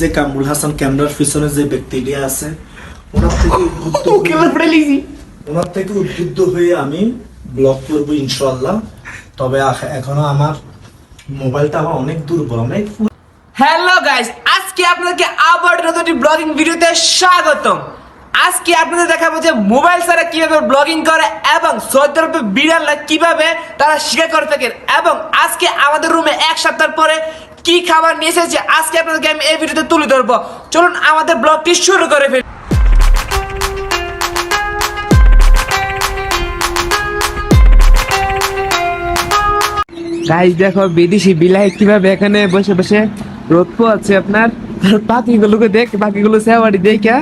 যে কামরুল হাসান ক্যামেরার পিছনে যে ব্যক্তিটি আছে ওনার থেকে উদ্বুদ্ধ হয়ে আমি ব্লগ করবো ইনশাআল্লাহ। তবে এখনো আমার মোবাইলটা আমার অনেক দুর্বল, অনেক। হ্যালো গাইস, আজকে আপনাদেরকে আবার নতুন ব্লগিং ভিডিওতে স্বাগতম। আজকে আপনাদের দেখাবো যে মোবাইল ছাড়া কিভাবে ব্লগিং করে এবং সৌদি আরবে বিড়ালরা কিভাবে তারা শিকার করে থাকে, এবং আজকে আমাদের রুমে এক সপ্তাহ পরে কি খাবার নিয়ে এসেছে আজকে আপনাদেরকে আমি এই ভিডিওতে তুলে ধরবো। চলুন আমাদের ব্লগটি শুরু করে ফেলি। গাইস দেখো বিদেশি বিলাই কিভাবে এখানে বসে বসে রোদ পোয়াচ্ছে আপনার। পাখিগুলোকে দেখ, পাখিগুলো সেবাড়ি দেখে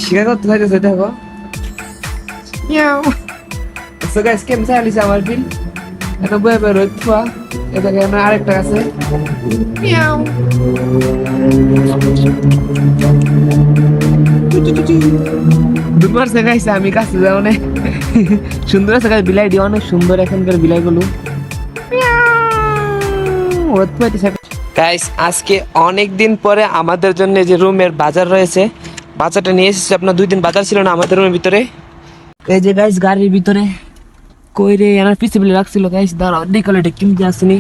শিকার করতে চাইতেছে। দেখো সো গাইস কেমন চালিয়েছে আমার বিল, এটা বয়ে বয়ে রোদ পোয়া। এটা এখানে আরেকটা আছে দুধ মারছে। গাইছে আমি কাছে যাও না, সুন্দর আছে গাছ বিলাই দিয়ে, অনেক সুন্দর এখানকার বিলাইগুলো। গাইস আজকে অনেক দিন পরে আমাদের জন্য যে রুমের বাজার রয়েছে, বাজারটা নিয়ে এসেছি। আপনার 2 দিন বাজার ছিল না আমাদের রুমের ভিতরে। এই যে গাইস গাড়ির ভিতরে কই রে আমার পিছে বলে রাখছিল। গাইস দাঁড়াও ডিকলে এটা কিনতে আসেনি।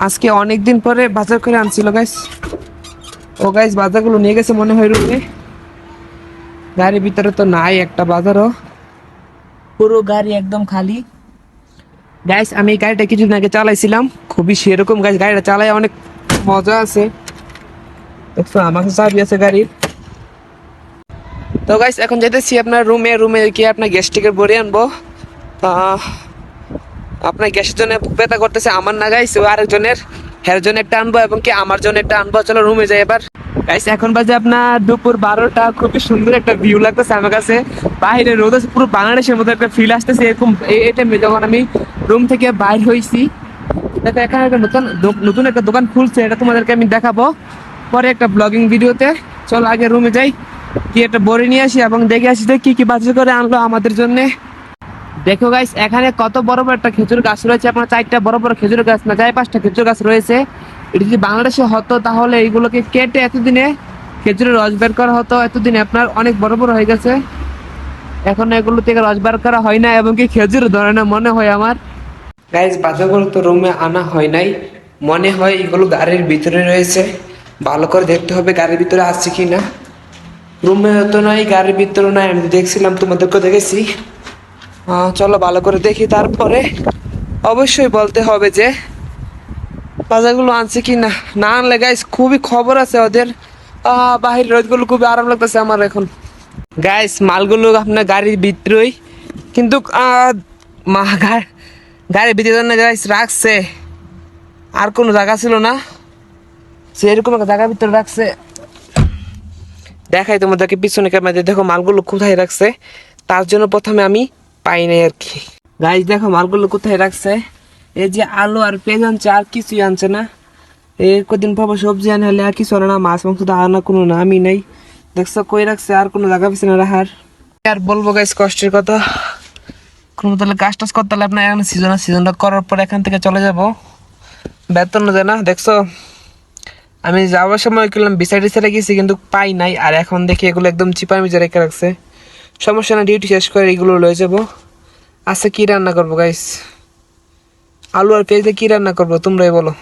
আজকে অনেক দিন পরে বাজার করে আনছিল গাইস। ও গাইস বাজারগুলো নিয়ে গেছে মনে হয় রুমে। গাড়ির ভিতরে তো নাই একটা বাজারও, পুরো গাড়ি একদম খালি। গাইস আমি এই গাড়িটা কিছুদিন আগে চালাইছিলাম, খুবই সেরকম গাইস গাড়িটা চালায় অনেক মজা আছে। দেখছো আমার চাবি আছে গাড়ির। তো গাইস এখন যেতেছি আপনার রুমে গিয়ে আপনার গ্যাস্ট্রিকের বড়ি আনবো। আপনার গ্যাসের জন্য বুক ব্যথা করতেছে আমার না গাইস, ও আরেকজনের, হের জন্য একটা আনবো এবং কি আমার জন্য একটা আনবো। চলো রুমে যাই এবার। গাইস এখন বাজে আপনার দুপুর 12টা। খুবই সুন্দর একটা ভিউ লাগতেছে আমার কাছে, বাইরে রোদ আছে, পুরো বাংলাদেশের মতো একটা ফিল আসতেছে এরকম এই টাইমে যখন আমি রুম থেকে বাইর হয়েছি। দেখো এখানে একটা নতুন একটা দোকান খুলছে, এটা তোমাদেরকে আমি দেখাবো পরে একটা ব্লগিং ভিডিওতে। চলো আগে রুমে যাই, কি একটা বড়ি নিয়ে আসি এবং দেখে আসি যে কি কি বাজার করে আনলো আমাদের জন্যে। দেখো গাইস এখানে কত বড় বড় একটা খেজুর গাছ রয়েছে। আপনার 4টা বড় বড় খেজুর গাছ না, 5টা খেজুর গাছ রয়েছে। এটা যদি বাংলাদেশে হতো তাহলে এইগুলোকে কেটে এতদিনে খেজুরের রস বের করা হতো। এতদিনে আপনার অনেক বড় বড় হয়ে গেছে, এখন এগুলো থেকে রস বের করা হয় না এবং কি খেজুর ধরে না মনে হয় আমার। গাইস বাজারগুলো তো রুমে আনা হয় নাই, মনে হয় এগুলো গাড়ির ভিতরে রয়েছে। ভালো করে দেখতে হবে গাড়ির ভিতরে আছে কি না। রুমে তো নাই, গাড়ির ভিতরে নাই, আমি দেখছিলাম তোমাদেরকে দেখেছি। চলো ভালো করে দেখি, তারপরে অবশ্যই বলতে হবে যে বাজারগুলো আনছে কি না। না আনলে গাইস খুবই খবর আছে ওদের। বাহির রোদগুলো খুবই আরাম লাগতেছে আমার এখন। গাইস মালগুলো আপনার গাড়ির ভিতরেই, কিন্তু গাড়ির ভিতরে না গাইস রাখছে, আর কোনো জায়গা ছিল না, সেরকম একটা জায়গার ভিতরে রাখছে। দেখাই তোমাদেরকে পিছনে ক্যামেরা। দেখো মালগুলো কোথায় রাখছে, তার জন্য প্রথমে আমি পাই নাই আর কি। গাইস দেখো মালগুলো কোথায় রাখছে। এই যে আলু আর পেঁয়াজ আনছে, আর কিছুই আনছে না। এই কদিন পর সবজি আনে হলে আর কিছু আনে না, মাছ মাংস তো আনা কোনো না আমি নাই। দেখছো কই রাখছে, আর কোনো জায়গা পিছনে রাখার। আর বলবো গাইস কষ্টের কথা, কোনো তাহলে কাজ টাজ করতে হলে আপনার এখন সিজনটা করার পর এখান থেকে চলে যাব, বেতন দেয় না। দেখছো আমি যাওয়ার সময় করলাম বিসাইড গেছি কিন্তু পাই নাই, আর এখন দেখি এগুলো একদম চিপার মিজে রেখে রাখছে। সমস্যা না, ডিউটি শেষ করে এগুলো লয়ে যাবো। আচ্ছা কি রান্না করবো গাইস, আলু আর পেঁয়াজ দিয়ে কি রান্না করবো তোমরাই বলো।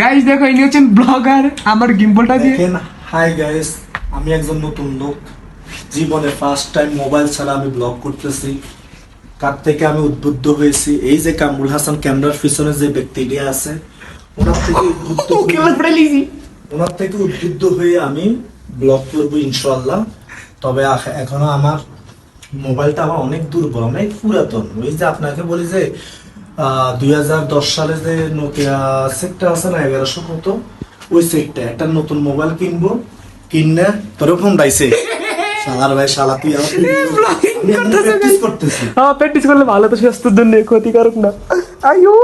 গাইস দেখো ইনি হচ্ছেন ব্লগার, আমার গিম্বলটা দিয়ে। হাই গাইস, আমি একজন নতুন লোক, জীবনে ফার্স্ট টাইম মোবাইল ছাড়া আমি ব্লগ করতেছি। কার থেকে আমি উদ্বুদ্ধ হয়েছি, এই যে কামরুল হাসান ক্যামেরার পিছনে যে ব্যক্তিটি আছে ওনার থেকে উদ্বুদ্ধ হয়ে আমি ব্লগ করবো ইনশাআল্লাহ। তবে এখনো আমার মোবাইলটা আমার অনেক দুর্বল, অনেক পুরাতন। ওই যে আপনাকে বলি যে 2010 সালে যে নোকিয়া সেটটা আছে না 1100 কত, ওই সেটটা একটা নতুন মোবাইল কিনবো, কিনে তোর ফোন দাইছে শালার ভাই, শালা তুই আমার প্র্যাকটিস করতেছিস। প্র্যাকটিস করলে ভালো, তো স্বাস্থ্যের জন্য ক্ষতিকারক না। আইও